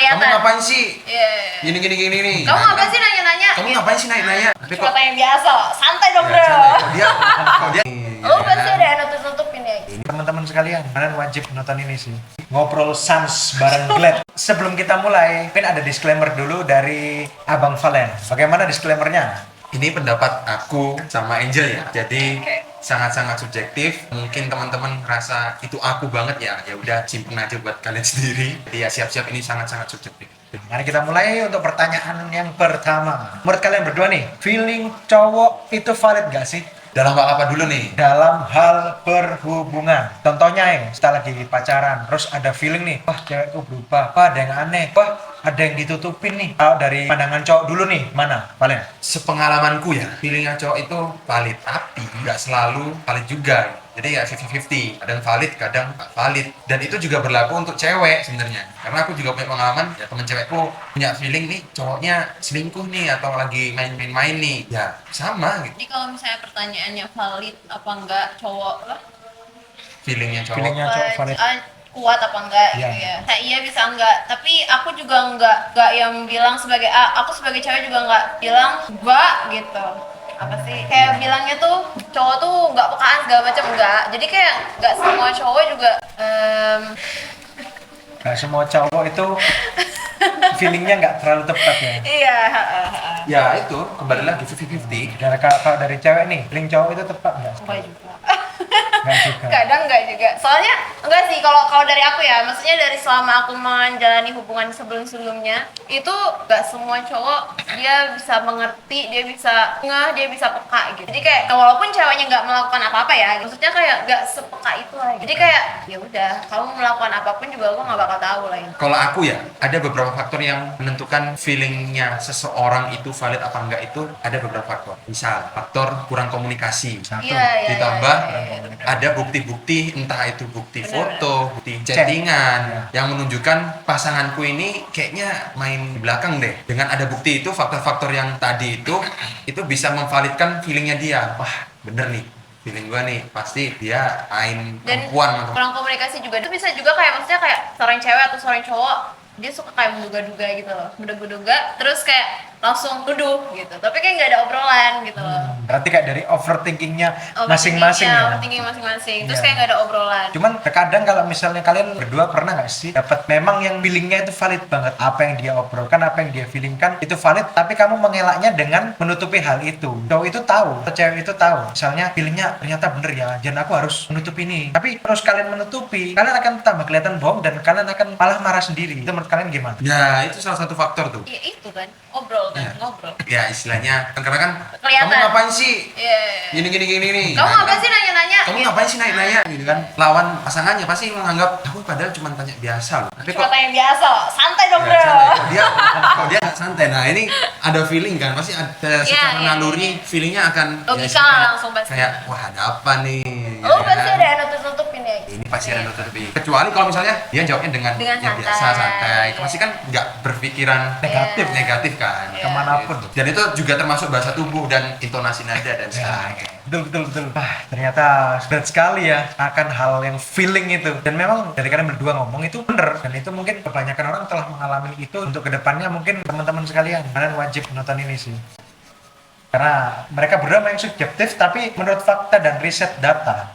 kelihatan. Kamu ngapain sih? Iya. Gini nih. Kamu ngapain sih nanya-nanya? Kamu ngapain sih nanya? Tapi Cuma tanya biasa, santai dong bro. Kok dia Lu pasti ada yang nutup-nutupin ya. Ini teman-teman sekalian, kalian wajib nonton ini sih. Ngobrol Sans bareng Glad. Sebelum kita mulai, mungkin ada disclaimer dulu dari Abang Valen. Bagaimana disclaimernya? Ini pendapat aku sama Angel ya. Jadi sangat-sangat subjektif. Mungkin teman-teman ngerasa itu aku banget ya. Ya udah simpen aja buat kalian sendiri. Jadi ya siap-siap ini sangat-sangat subjektif. Mari kita mulai untuk pertanyaan yang pertama. Menurut kalian berdua nih, feeling cowok itu valid gak sih? Dalam hal apa dulu nih? Dalam hal perhubungan. Contohnya ya, kita lagi pacaran, terus ada feeling nih, wah cewekku berubah, wah ada yang aneh, wah ada yang ditutupin nih. Kalau dari pandangan cowok dulu nih, mana? Valen? Sepengalamanku ya, feelingnya cowok itu valid, tapi nggak selalu valid juga. Jadi ya 50-50, kadang valid, kadang nggak valid. Dan itu juga berlaku untuk cewek sebenarnya. Karena aku juga punya pengalaman, ya temen cewekku punya feeling nih, cowoknya selingkuh nih, atau lagi main-main nih. Ya sama gitu, Jadi kalau misalnya pertanyaannya valid apa enggak cowok lah, feelingnya cowok. Feelingnya cowok valid. kuat apa enggak Iya. gitu ya. Nah, iya bisa enggak, tapi aku juga enggak yang bilang sebagai aku sebagai cewek juga enggak bilang enggak gitu. Apa sih? Kayak bilangnya tuh cowok tuh enggak pekaan segala macam enggak. Jadi kayak enggak semua cowok juga Gak semua cowok itu feelingnya nggak terlalu tepat ya. iya, Ya itu, kembali lagi 50-50. Kalau dari cewek nih, feeling cowok itu tepat nggak? enggak juga. Nggak juga. Kadang enggak juga. Soalnya enggak sih kalau dari aku ya, maksudnya dari selama aku menjalani hubungan sebelum-sebelumnya, itu enggak semua cowok dia bisa mengerti, dia bisa ngeh, dia bisa peka gitu. Jadi kayak walaupun ceweknya enggak melakukan apa-apa ya, maksudnya kayak enggak sepeka itu lah. Jadi kayak ya udah, kamu melakukan apapun juga aku enggak bakal tahu lah ini. Kalau aku ya, ada beberapa faktor yang menentukan feelingnya seseorang itu valid apa enggak itu ada beberapa faktor. Misal, faktor kurang komunikasi. Satu. Iya, Ditambah iya. ada bukti-bukti, entah itu bukti Bener. foto, bukti chattingan yang menunjukkan pasanganku ini kayaknya main di belakang deh. Dengan ada bukti itu, faktor-faktor yang tadi itu bisa memvalidkan feelingnya dia. Wah, bener nih. Feeling gua nih, pasti dia main Dan perempuan. kurang komunikasi juga itu bisa juga kayak maksudnya kayak seorang cewek atau seorang cowok dia suka kayak menduga-duga gitu loh, menduga-duga terus kayak langsung nuduh gitu, tapi kayak nggak ada obrolan gitu loh. Berarti kayak dari overthinkingnya masing-masing ya. Overthinking masing-masing, terus Iya. kayak nggak ada obrolan. Cuman terkadang kalau misalnya kalian berdua pernah nggak sih dapat memang yang feelingnya itu valid banget, apa yang dia obrolkan, apa yang dia feelingkan itu valid, tapi kamu mengelaknya dengan menutupi hal itu. Cowok itu tahu, atau cewek itu tahu, misalnya feelingnya ternyata bener ya, dan aku harus menutup ini. Tapi terus kalian menutupi, kalian akan tambah kelihatan bohong dan kalian akan malah marah sendiri. Itu menurut kalian gimana? Ya, itu salah satu faktor tuh. Ya itu kan, ngobrol kan, Iya. ngobrol. Ya, istilahnya karena kan Kelihatan. kamu ngapain sih? Iya. Gini nih. Kamu Nah, ngapain kan, sih nanya-nanya? Kamu Gitu. ngapain sih nanya gitu kan? Lawan pasangannya pasti menganggap aku padahal cuma tanya biasa loh. Tapi Cuma tanya biasa, santai dong ya, bro. santai. Kok dia nggak santai. Nah, ini ada feeling kan, pasti ada secara iya, naluri feelingnya akan Logika kayak- langsung pasti. kayak wah ada apa nih? Oh Ya pasti kan? ada yang nutup-nutupin ya. Ini pasti ada nutupi. Kecuali kalau misalnya dia jawabnya dengan Dengan ya santai. biasa santai. Pasti kan nggak berpikiran Negatif. negatif kan. Iya. Kemanapun. Dan itu juga termasuk bahasa tubuh dan intonasi nada dan Ya, sebagainya. betul. Wah, ternyata berat sekali ya akan hal yang feeling itu. Dan memang dari kalian berdua ngomong itu bener. Dan itu mungkin kebanyakan orang telah mengalami itu. Untuk kedepannya mungkin teman-teman sekalian, kalian wajib nonton ini sih. Karena mereka berdua memang subjektif, tapi menurut fakta dan riset data.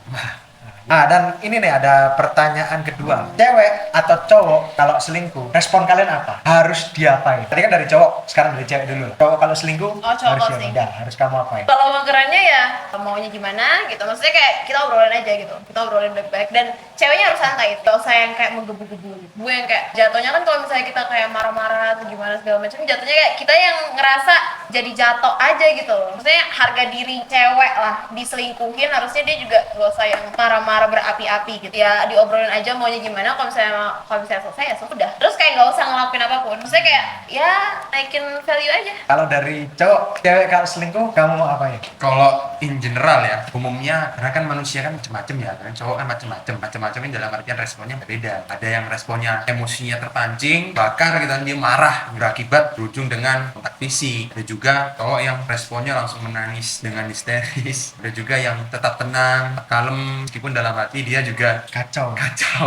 Nah, dan ini nih ada pertanyaan kedua. Cewek atau cowok kalau selingkuh, respon kalian apa? Harus diapain? Tadi kan dari cowok, sekarang dari cewek dulu. Cowok kalau selingkuh, Oh, cowok harus kalau ya, selingkuh. enggak, harus kamu apain? Kalau magerannya ya maunya gimana gitu, maksudnya kayak kita obrolin aja gitu, kita obrolin baik-baik dan ceweknya harus santai, gak usah yang kayak menggebu-gebu gitu. Gue yang kayak jatuhnya kan kalau misalnya kita kayak marah-marah atau gimana segala macam, jatuhnya kayak kita yang ngerasa jadi jatuh aja gitu loh. Maksudnya harga diri cewek lah diselingkuhin, harusnya dia juga gak usah yang marah-marah berapi-api gitu ya, diobrolin aja maunya gimana. Kalau misalnya selesai ya sudah, terus kayak gak usah ngelakuin apapun, maksudnya kayak ya naikin value aja. Kalau dari cowok, cewek kalau selingkuh, kamu mau apain? Kalau in general ya, umumnya karena kan manusia kan macam-macam ya, kan cowok kan macam-macam ini dalam artian responnya berbeda. Ada yang responnya emosinya terpancing, bakar gitu kan, dia marah berakibat berujung dengan kontak fisik. Ada juga cowok yang responnya langsung menangis dengan histeris. Ada juga yang tetap tenang, kalem meskipun dalam hati dia juga Kacau.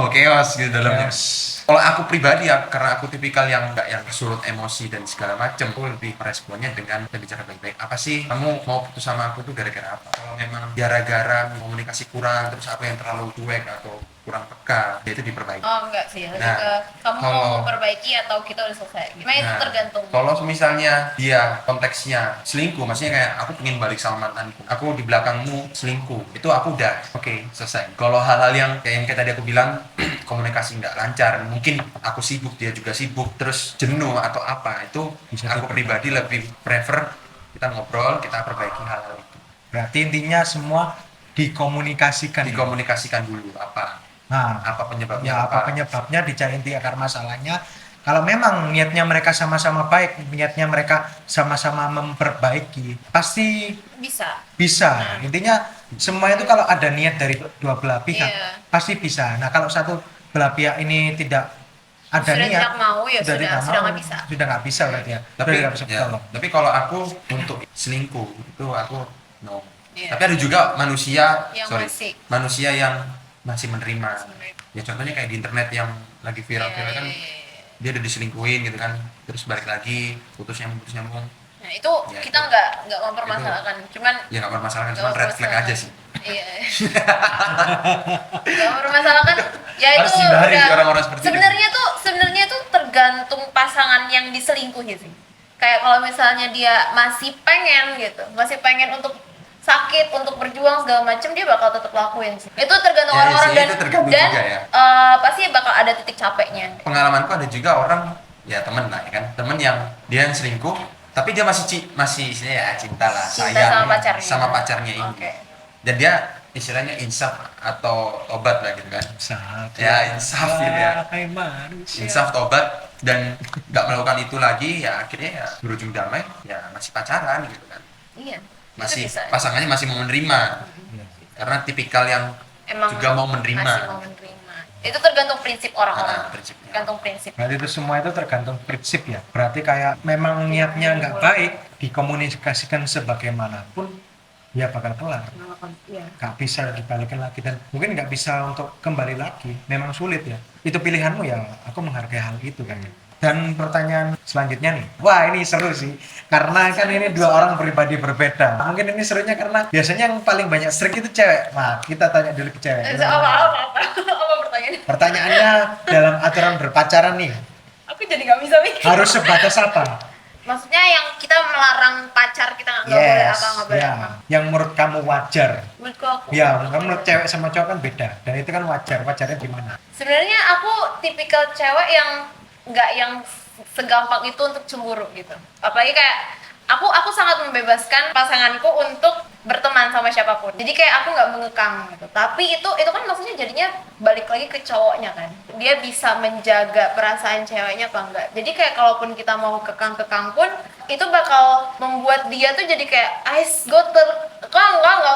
chaos gitu dalamnya. Chaos. Kalau aku pribadi ya, karena aku tipikal yang nggak yang surut emosi dan segala macam, aku lebih meresponnya dengan berbicara baik-baik. Apa sih kamu mau putus sama aku tuh gara-gara apa? Kalau memang gara-gara komunikasi kurang, terus aku yang terlalu cuek atau kurang peka, ya itu diperbaiki. Oh enggak sih, lebih Nah, ke kamu mau kalau- memperbaiki atau kita udah selesai. Gimana itu Nah, tergantung. kalau misalnya dia konteksnya selingkuh, maksudnya kayak aku pengen balik sama mantanku, aku di belakangmu selingkuh, itu aku udah oke, selesai. Kalau hal-hal yang kayak tadi aku bilang komunikasi nggak lancar, mungkin aku sibuk, dia juga sibuk, terus jenuh atau apa, itu Bisa aku diperbaiki. pribadi lebih prefer kita ngobrol, kita perbaiki hal-hal itu, Berarti intinya semua dikomunikasikan. dikomunikasikan dulu Nah, apa penyebabnya, ya apa penyebabnya, dicari inti akar masalahnya. Kalau memang niatnya mereka sama-sama baik, niatnya mereka sama-sama memperbaiki, pasti Bisa. bisa. Intinya semua itu kalau ada niat dari dua belah pihak, Iya. pasti bisa. Nah, kalau satu belah pihak ini tidak ada Sudah niat, tidak mau ya sudah tidak sudah mau, nggak bisa. sudah nggak bisa berarti ya. tapi Sudah nggak bisa ya, tolong. tapi kalau aku untuk selingkuh itu aku no. Iya. Tapi ada juga manusia Yang manusia yang masih menerima. Sebenarnya. Ya contohnya kayak di internet yang lagi viral-viral kan, dia udah diselingkuhin gitu kan, terus balik lagi, putus nyambung. Nah itu Ya, kita itu. nggak mempermasalahkan, cuman Ya nggak bermasalah, nggak cuma red flag aja sih. Iya. Nggak mempermasalahkan. Ya Harus itu hindari udah. orang-orang seperti itu. Sebenarnya tuh tergantung pasangan yang diselingkuhi sih. Kayak kalau misalnya dia masih pengen gitu, masih pengen untuk sakit, untuk berjuang segala macem, dia bakal tetap lakuin sih. Itu tergantung Ya, orang-orang sih, dan itu tergantung dan juga ya. pasti bakal ada titik capeknya. Pengalamanku ada juga orang, ya temen lah ya kan, temen yang dia yang selingkuh, tapi dia masih istilahnya ya cinta lah, Cinta sayang sama pacarnya. ini. Oke. Dan dia istilahnya insaf atau tobat lah gitu kan. Saat Ya, insaf gitu ya. wahai manusia. Insaf tobat dan nggak melakukan itu lagi, ya akhirnya ya berujung damai, ya masih pacaran gitu kan. Iya. Masih itu bisa. pasangannya masih mau menerima. Iya. Karena tipikal yang Emang juga mau menerima. masih mau menerima. Itu tergantung prinsip orang-orang. Prinsipnya. Tergantung prinsip. Berarti itu semua itu tergantung prinsip ya. Berarti kayak memang niatnya nggak baik, dikomunikasikan sebagaimanapun, ya bakal kelar. Iya. Nggak bisa dibalikin lagi dan mungkin nggak bisa untuk kembali lagi. Memang sulit ya. Itu pilihanmu ya. Aku menghargai hal itu kan. Dan pertanyaan selanjutnya nih, wah ini seru sih, karena kan ini dua orang pribadi berbeda. Mungkin ini serunya karena biasanya yang paling banyak sering itu cewek. Nah, kita tanya dulu ke cewek. Apa pertanyaannya? Pertanyaannya dalam aturan berpacaran nih, Aku jadi nggak bisa mikir. harus sebatas apa? Maksudnya yang kita melarang pacar kita nggak boleh apa, nggak boleh ya. apa. Yang menurut kamu wajar. Menurutku aku. Ya, kan menurut cewek sama cowok kan beda. Dan itu kan wajar. Wajarnya gimana? Sebenarnya aku tipikal cewek yang nggak yang segampang itu untuk cemburu gitu. Apalagi kayak aku sangat membebaskan pasanganku untuk berteman sama siapapun. Jadi kayak aku nggak mengekang gitu. Tapi itu kan maksudnya jadinya balik lagi ke cowoknya kan. Dia bisa menjaga perasaan ceweknya apa enggak. Jadi kayak kalaupun kita mau kekang-kekang pun itu bakal membuat dia tuh jadi kayak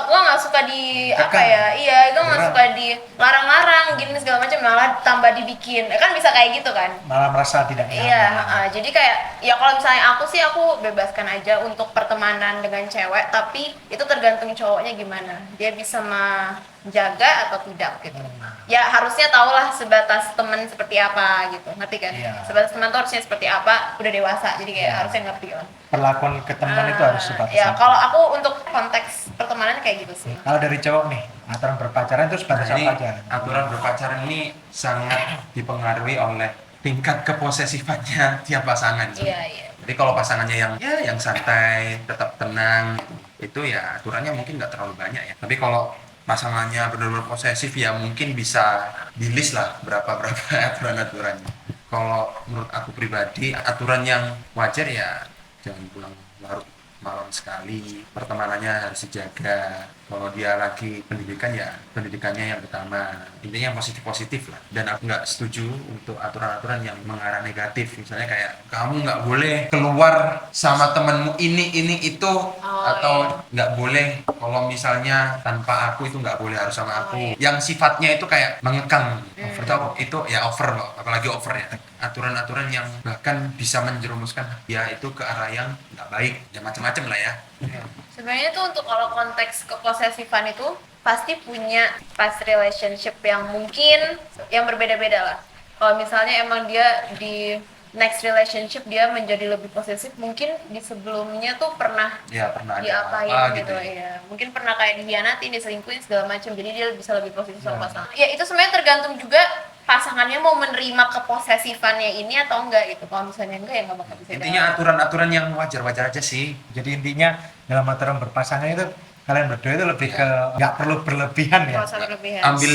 gua nggak suka di apa Kekang. ya, iya gua nggak Berat. suka di larang-larang gini segala macam, malah tambah dibikin kan bisa kayak gitu kan. Malah merasa tidak nyaman. Iya, jadi kayak ya kalau misalnya aku sih aku bebaskan aja untuk pertemanan dengan cewek, tapi itu tergantung cowoknya gimana, dia bisa menjaga atau tidak gitu. Ya harusnya tahulah sebatas teman seperti apa gitu, ngerti kan? Iya. Sebatas teman tuh harusnya seperti apa, udah dewasa, jadi kayak Iya. harusnya ngerti lah. Perlakuan ke teman itu harus sebatas Ya apa? kalau aku untuk konteks pertemanan kayak gitu sih. Kalau dari cowok nih, aturan berpacaran itu sebatas Nah, ini apa aja? aturan berpacaran ini sangat dipengaruhi oleh tingkat keposesifannya tiap pasangan sih. Iya. Jadi kalau pasangannya yang santai, tetap tenang, itu ya aturannya mungkin nggak terlalu banyak ya. Tapi kalau pasangannya benar-benar posesif ya mungkin bisa di list lah berapa aturan-aturannya. Kalau menurut aku pribadi aturan yang wajar ya jangan pulang larut malam sekali, pertemanannya harus dijaga. Kalau dia lagi pendidikan ya pendidikannya yang utama, intinya yang positif lah. Dan aku nggak setuju untuk aturan-aturan yang mengarah negatif, misalnya kayak kamu nggak boleh keluar sama temenmu ini itu, atau nggak boleh kalau misalnya tanpa aku itu nggak boleh harus sama aku, yang sifatnya itu kayak mengekang. Itu ya over loh, apalagi over ya, aturan-aturan yang bahkan bisa menjerumuskan ya itu ke arah yang nggak baik, ya macam-macam lah ya. Sebenarnya tuh untuk kalau konteks keposesifan itu pasti punya past relationship yang mungkin yang berbeda-beda lah. Kalau misalnya emang dia di next relationship dia menjadi lebih posesif, mungkin di sebelumnya tuh pernah Ya pernah ada diapain apa gitu, gitu ya. Mungkin pernah kayak dihianatin, diselingkuhin segala macam. Jadi dia bisa lebih posesif sama pasangan. Ya itu sebenarnya tergantung juga pasangannya mau menerima keposesifannya ini atau enggak gitu. Kalau misalnya enggak ya nggak bakal bisa. Intinya aturan-aturan yang wajar-wajar aja sih. Jadi intinya dalam aturan berpasangan itu kalian berdua itu lebih ke nggak perlu berlebihan ya, Nggak usah berlebihan. Ambil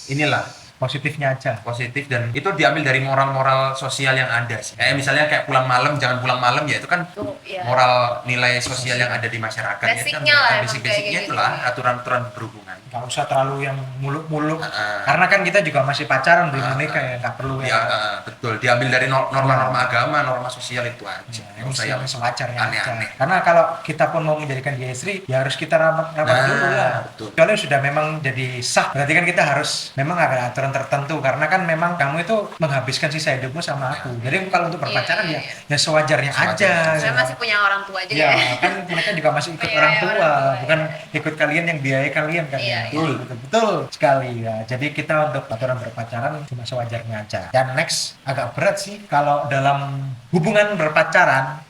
inilah positifnya aja. positif, dan itu diambil dari moral-moral sosial yang ada sih. Kayak misalnya kayak pulang malam, jangan pulang malam, ya itu kan Tuh, ya. moral nilai sosial yang ada di masyarakat. Basicnya lah, emang basic-basicnya kayak itulah gitu. aturan-aturan berhubungan. Nggak usah terlalu yang muluk-muluk, Ah. karena kan kita juga masih pacaran belum menikah ya, nggak perlu Ya, ya. betul, diambil dari norma-norma agama, norma sosial itu aja. Nggak usah yang sewajarnya aja. aneh-aneh. Karena kalau kita pun mau menjadikan dia istri, ya harus kita rapat Nah, dulu lah. betul. Kalau sudah memang jadi sah, berarti kan kita harus memang ada aturan tertentu. Karena kan memang kamu itu menghabiskan sisa hidupmu sama aku. Jadi kalau untuk berpacaran Iya, ya sewajarnya aja. Saya masih punya orang tua juga. Ya, kan mereka juga masih ikut Iya, orang iya, tua, orang tua, bukan iya. ikut kalian yang biayai kalian kan. Iya, ya. iya. Betul sekali ya. Jadi kita untuk aturan berpacaran cuma sewajarnya aja. Dan next agak berat sih kalau dalam hubungan berpacaran,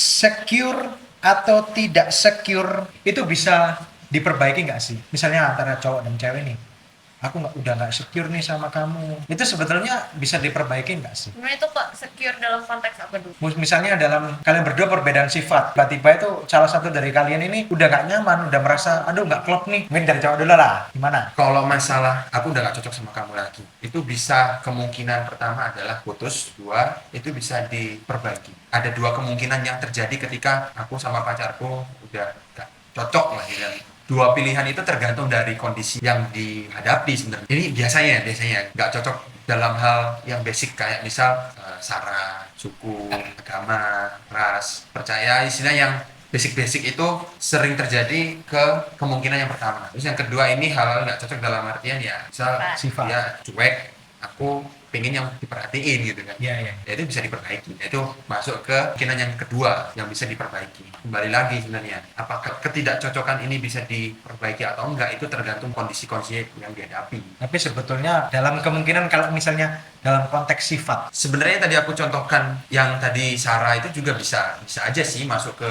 secure atau tidak secure itu bisa diperbaiki nggak sih? Misalnya antara cowok dan cewek nih, aku udah nggak secure nih sama kamu, itu sebetulnya bisa diperbaiki nggak sih? Sebenarnya itu kok secure dalam konteks apa dulu? Misalnya dalam kalian berdua perbedaan sifat, tiba-tiba itu salah satu dari kalian ini udah gak nyaman, udah merasa aduh nggak klop nih. Mungkin dari cowok dulu lah, gimana? Kalau masalah aku udah gak cocok sama kamu lagi, itu bisa kemungkinan pertama adalah putus, dua itu bisa diperbaiki. Ada dua kemungkinan yang terjadi ketika aku sama pacarku udah gak cocok lah ya. Dua pilihan itu tergantung dari kondisi yang dihadapi sebenarnya. Ini biasanya nggak cocok dalam hal yang basic kayak misal sara, suku, agama, ras, percaya, istilah yang basic-basic itu sering terjadi ke kemungkinan yang pertama. Terus yang kedua ini hal nggak cocok dalam artian ya misal Sifat. dia cuek, aku pengen yang diperhatiin gitu kan. Iya, iya. Ya itu bisa diperbaiki. Itu masuk ke kemungkinan yang kedua yang bisa diperbaiki. Kembali lagi sebenarnya, apakah ketidakcocokan ini bisa diperbaiki atau enggak itu tergantung kondisi-kondisi yang dihadapi. Tapi sebetulnya dalam kemungkinan kalau misalnya dalam konteks sifat, Sebenarnya tadi aku contohkan yang tadi Sarah itu juga bisa aja sih masuk ke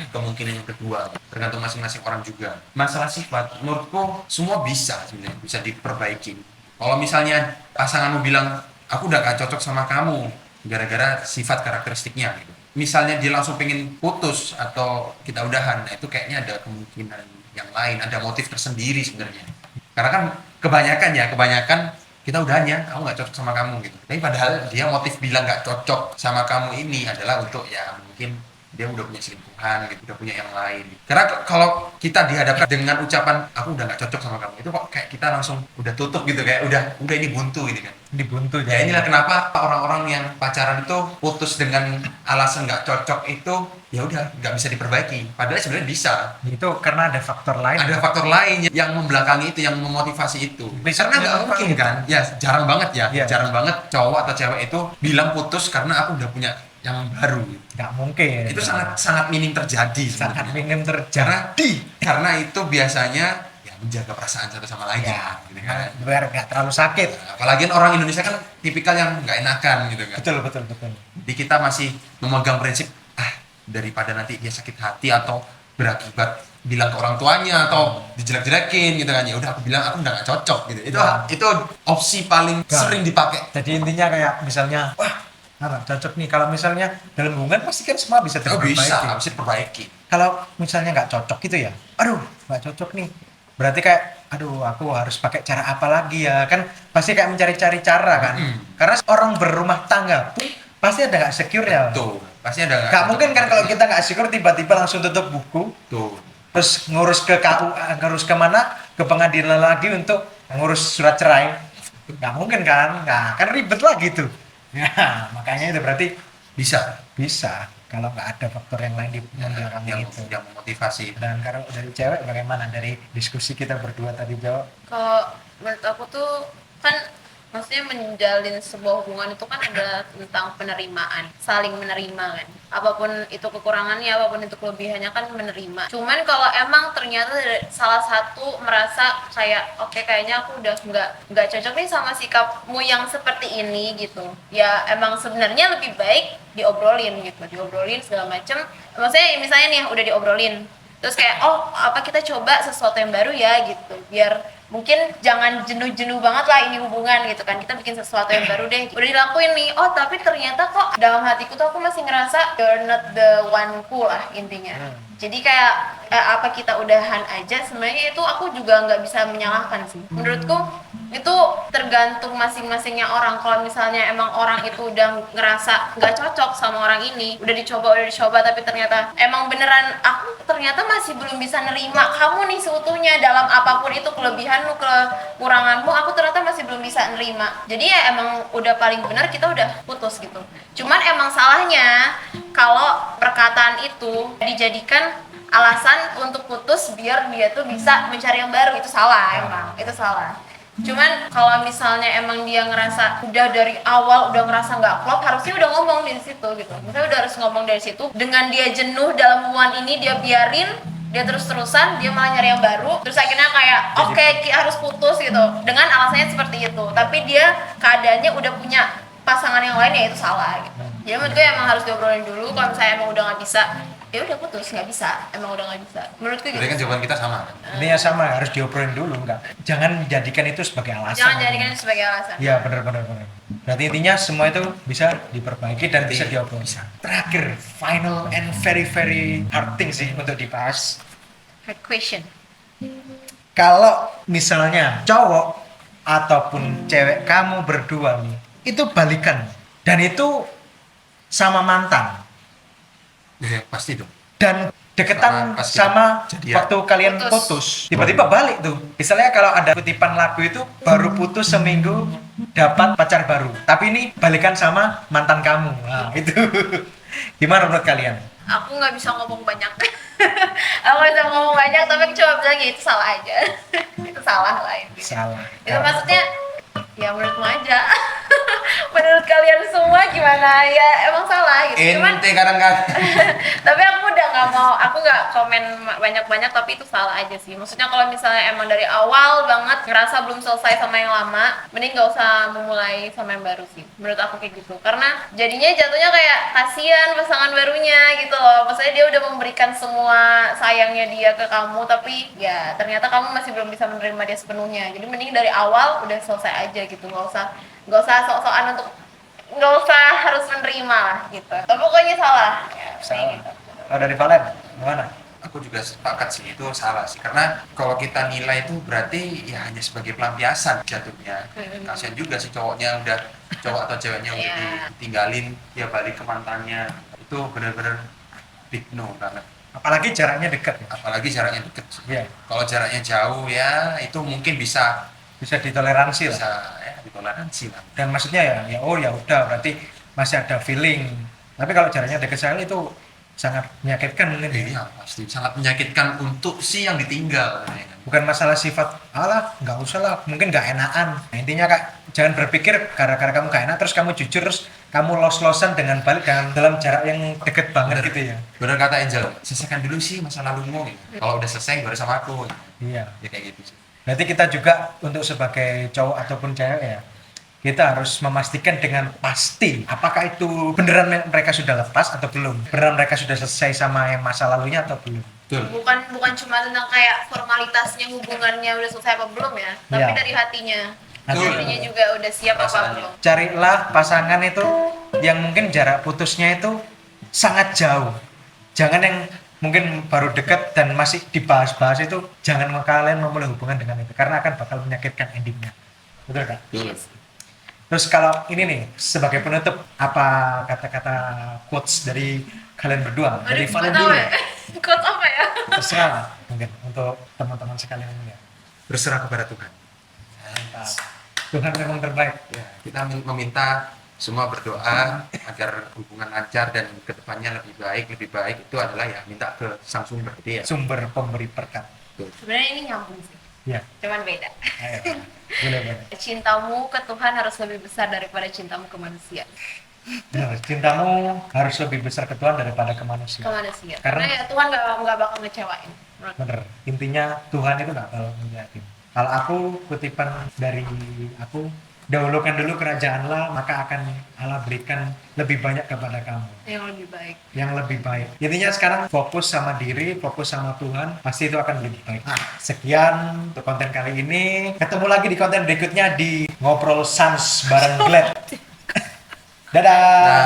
kemungkinan yang kedua. Tergantung masing-masing orang juga. Masalah sifat menurutku semua bisa sebenarnya bisa diperbaiki. Kalau misalnya pasanganmu bilang aku udah gak cocok sama kamu gara-gara sifat karakteristiknya gitu. Misalnya dia langsung pengen putus atau kita udahan, nah itu kayaknya ada kemungkinan yang lain, ada motif tersendiri sebenarnya. Karena kan kebanyakan kita udahannya, aku nggak cocok sama kamu gitu. Tapi padahal dia motif bilang nggak cocok sama kamu ini adalah untuk ya mungkin dia udah punya selingkuhan gitu, udah punya yang lain. Karena kalau kita dihadapkan dengan ucapan aku udah nggak cocok sama kamu, itu kok kayak kita langsung udah tutup gitu, kayak udah ini buntu gitu kan. dibuntu Ya inilah kenapa orang-orang yang pacaran itu putus dengan alasan nggak cocok itu ya udah nggak bisa diperbaiki. Padahal sebenarnya bisa. itu karena ada faktor lain. Ada faktor lain yang membelakangi itu, yang memotivasi itu. Bisa Karena nggak memang mungkin itu. kan? Ya jarang banget ya. Iya. Jarang banget cowok atau cewek itu bilang putus karena aku udah punya yang baru. Nggak mungkin. Itu sangat minim terjadi sangat sebenarnya. minim terjadi. Karena itu biasanya ya menjaga perasaan satu sama lain Ya, gitu kan. biar nggak terlalu sakit. Apalagi orang Indonesia kan tipikal yang nggak enakan gitu kan. Betul. Jadi kita masih memegang prinsip daripada nanti dia sakit hati atau berakibat bilang ke orang tuanya atau dijelek-jelekin gitu kan, ya udah aku bilang aku udah gak cocok gitu. Itu opsi paling sering dipakai. Jadi intinya kayak misalnya, wah nggak cocok nih. Kalau misalnya dalam hubungan pasti kan semua bisa Oh diperbaiki. bisa diperbaiki. Kalau misalnya nggak cocok gitu ya, aduh nggak cocok nih. Berarti kayak, aduh aku harus pakai cara apa lagi ya? Kan pasti kayak mencari-cari cara kan. Karena orang berumah tangga pun pasti ada nggak secure ya. Tuh, pasti ada Nggak mungkin kan kalau kita nggak secure tiba-tiba langsung tutup buku, tuh. terus ngurus ke KUA, ngurus kemana? Ke pengadilan lagi untuk ngurus surat cerai. Nggak mungkin kan? Nah, kan ribet lagi tuh. Ya, makanya itu berarti bisa kalau nggak ada faktor yang lain di belakangnya yang itu. yang memotivasi. Dan kalau dari cewek bagaimana dari diskusi kita berdua tadi jawab? Kalau menurut aku tuh kan Maksudnya menjalin sebuah hubungan itu kan adalah tentang penerimaan, saling menerima kan. Apapun itu kekurangannya, apapun itu kelebihannya kan menerima. Cuman kalau emang ternyata salah satu merasa kayak oke, kayaknya aku udah nggak cocok nih sama sikapmu yang seperti ini gitu. Ya emang sebenarnya lebih baik diobrolin gitu, diobrolin segala macem. Maksudnya misalnya nih udah diobrolin, terus kayak oh apa kita coba sesuatu yang baru ya gitu, biar mungkin jangan jenuh-jenuh banget lah ini hubungan gitu kan, kita bikin sesuatu yang baru deh, udah dilakuin nih, oh tapi ternyata kok dalam hatiku tuh aku masih ngerasa you're not the one ku lah intinya. Jadi kayak apa kita udahan aja, sebenarnya itu aku juga nggak bisa menyalahkan sih, menurutku itu tergantung masing-masingnya orang. Kalau misalnya emang orang itu udah ngerasa nggak cocok sama orang ini, udah dicoba tapi ternyata emang beneran aku ternyata masih belum bisa nerima kamu nih seutuhnya dalam apapun itu kelebihanmu kekuranganmu, aku ternyata masih belum bisa nerima, jadi ya emang udah paling benar kita udah putus gitu. Cuman emang salahnya kalau perkataan itu dijadikan alasan untuk putus biar dia tuh bisa mencari yang baru, itu salah, emang itu salah. Cuman kalau misalnya emang dia ngerasa udah dari awal udah ngerasa nggak klop, harusnya udah ngomong dari situ gitu. Misalnya udah harus ngomong dari situ. Dengan dia jenuh dalam hubungan ini, dia biarin, dia terus-terusan, dia malah nyari yang baru. Terus akhirnya kayak oke, harus putus gitu. Dengan alasannya seperti itu. Tapi dia keadaannya udah punya pasangan yang lain, ya itu salah gitu. Jadi menurut gue emang harus diobrolin dulu. Kalau misalnya emang udah nggak bisa, ya udah putus, nggak bisa, emang udah nggak bisa, menurutku gitu. Jadi kan jawaban kita sama kan? Ini ya sama, harus diobrolin dulu, enggak. Jangan jadikan itu sebagai alasan. Jangan jadikan itu sebagai alasan. Iya, benar. Berarti intinya semua itu bisa diperbaiki dan bisa diobrolin. Terakhir, final and very very hard thing sih untuk dibahas. Hard question. Kalau misalnya cowok ataupun cewek kamu berdua nih, itu balikan dan itu sama mantan. Ya pasti dong. Dan deketan Pas kita sama jadian. waktu kalian putus, tiba-tiba balik tuh. Misalnya kalau ada kutipan lagu itu baru putus seminggu dapat pacar baru, tapi ini balikan sama mantan kamu. Nah, itu gimana menurut kalian? Aku nggak bisa ngomong banyak. Aku nggak bisa ngomong banyak, tapi aku cuma bilang ya itu salah aja. Itu salah lah intinya. Salah. Itu maksudnya ya menurutmu aja. Menurut kalian semua gimana? Ya emang salah gitu. Cuman Ente kadang-kadang. tapi aku udah nggak mau, aku nggak komen banyak-banyak, tapi itu salah aja sih. Maksudnya kalau misalnya emang dari awal banget ngerasa belum selesai sama yang lama, mending nggak usah memulai sama yang baru sih. Menurut aku kayak gitu, karena jadinya jatuhnya kayak kasihan pasangan barunya gitu loh. Maksudnya dia udah memberikan semua sayangnya dia ke kamu, tapi ya ternyata kamu masih belum bisa menerima dia sepenuhnya. Jadi mending dari awal udah selesai aja gitu, nggak usah sok-sokan untuk nggak usah harus menerima lah gitu. Tapi pokoknya salah. Ya, Salah. gitu. Kalau dari Valen, gimana? Aku juga sepakat sih, itu salah sih. Karena kalau kita nilai itu berarti ya hanya sebagai pelampiasan jatuhnya. Kasian juga sih cowoknya udah, cowok atau ceweknya udah Iya. ditinggalin, dia balik ke mantannya. Itu benar-benar big no banget. Apalagi jaraknya dekat ya. Apalagi jaraknya deket. Iya. Kalau jaraknya jauh ya itu mungkin bisa Bisa ditoleransi lah. ya ditoleransi lah. Dan maksudnya ya oh ya udah berarti masih ada feeling. Tapi kalau jaraknya dekat sekali itu sangat menyakitkan mungkin. Iya pasti sangat menyakitkan untuk si yang ditinggal. Ya kan? Bukan masalah sifat alah nggak usah lah, mungkin nggak enakan. Nah, intinya kak jangan berpikir gara-gara kamu nggak enak terus kamu jujur terus kamu los-losan dengan balik dengan dalam jarak yang deket banget Bener. gitu ya. Bener kata Angel, selesaikan dulu sih masa lalumu gitu. Kalau udah selesai baru sama aku gitu. Iya. Ya kayak gitu sih. Berarti kita juga untuk sebagai cowok ataupun cewek ya, kita harus memastikan dengan pasti apakah itu beneran mereka sudah lepas atau belum, beneran mereka sudah selesai sama yang masa lalunya atau belum. Betul. bukan cuma tentang kayak formalitasnya hubungannya udah selesai apa belum ya, tapi Iya. dari hatinya. Hati. Hatinya juga udah siap apa Perasaannya. belum. Carilah pasangan itu yang mungkin jarak putusnya itu sangat jauh. Jangan yang mungkin baru dekat dan masih dibahas-bahas itu, jangan kalian memulai hubungan dengan itu karena akan bakal menyakitkan endingnya. Betul kan? Yes. Terus kalau ini nih sebagai penutup, apa kata-kata quotes dari kalian berdua? Dari Aduh, Valen nggak tahu dulu. ya. Quote apa ya? Terserah lah, mungkin untuk teman-teman sekalian ya. Berserah kepada Tuhan. Mantap. Tuhan memang terbaik. Ya, kita meminta semua berdoa agar hubungan lancar dan kedepannya lebih baik itu adalah ya minta ke sang sumber gitu ya. Sumber pemberi berkat. Betul. Sebenarnya ini nyambung sih. Iya. Cuman beda. Ayo. Boleh. Cintamu ke Tuhan harus lebih besar daripada cintamu ke manusia. Benar, cintamu harus lebih besar ke Tuhan daripada ke manusia. Ke manusia. Karena- Karena ya Tuhan nggak bakal ngecewain. menurut Bener, intinya Tuhan itu nggak bakal ngeliatin. Kalau aku kutipan dari aku, dahulukan dulu kerajaan-Allah, maka akan Allah berikan lebih banyak kepada kamu. yang lebih baik. Yang lebih baik. Intinya sekarang fokus sama diri, fokus sama Tuhan, pasti itu akan lebih baik. Nah, sekian untuk konten kali ini. Ketemu lagi di konten berikutnya di Ngobrol Sans bareng Glad. Dadah. Nah,